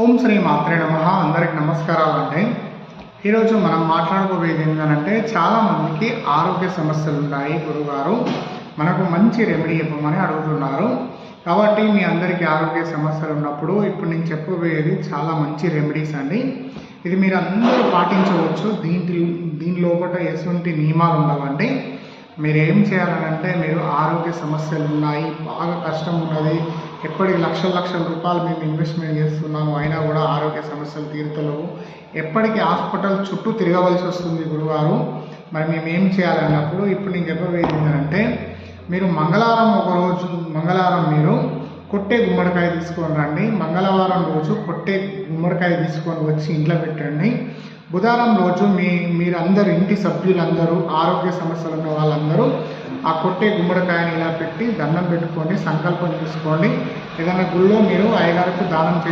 ఓం శ్రీ మాత్రే నమః. అందరికి నమస్కారాలండి. ఈరోజు మనం మాట్లాడుకోబోయేది ఏంటంటే, చాలామందికి ఆరోగ్య సమస్యలు ఉన్నాయి. గురుగారు మనకు మంచి రెమెడీ ఇవ్వమని అడుగుతున్నారు. కాబట్టి మీ అందరికీ ఆరోగ్య సమస్యలు ఉన్నప్పుడు ఇప్పుడు నేను చెప్పబోయేది చాలా మంచి రెమెడీస్ అండి. ఇది మీరు అందరూ పాటించవచ్చు. దీని లోపల ఎటువంటి నియమాలు ఉండవండి. మీరు ఏం చేయాలంటే, మీరు ఆరోగ్య సమస్యలు ఉన్నాయి, బాగా కష్టం ఉన్నది, ఎప్పటికి లక్షల రూపాయలు మేము ఇన్వెస్ట్మెంట్ చేస్తున్నాము, అయినా కూడా ఆరోగ్య సమస్యలు తీరుతలేవు, ఎప్పటికీ హాస్పిటల్ చుట్టూ తిరగవలసి వస్తుంది గురుగారు, మరి మేము ఏం చేయాలన్నప్పుడు ఇప్పుడు నేను చెప్పబోయేది ఏంటంటే, మీరు మంగళవారం మీరు కొట్టే గుమ్మడికాయ తీసుకొని రండి. మంగళవారం రోజు కొట్టే గుమ్మడికాయ తీసుకొని వచ్చి ఇంట్లో పెట్టండి. బుధవారం రోజు మీరందరూ ఇంటి సభ్యులందరూ ఆరోగ్య సమస్యలు ఉన్న వాళ్ళందరూ ఆ కొట్టే గుమ్మడికాయని ఇలా పెట్టి దండం పెట్టుకోండి, సంకల్పం తీసుకోండి. ఏదైనా గుళ్ళో మీరు అయ్యగారికి దానం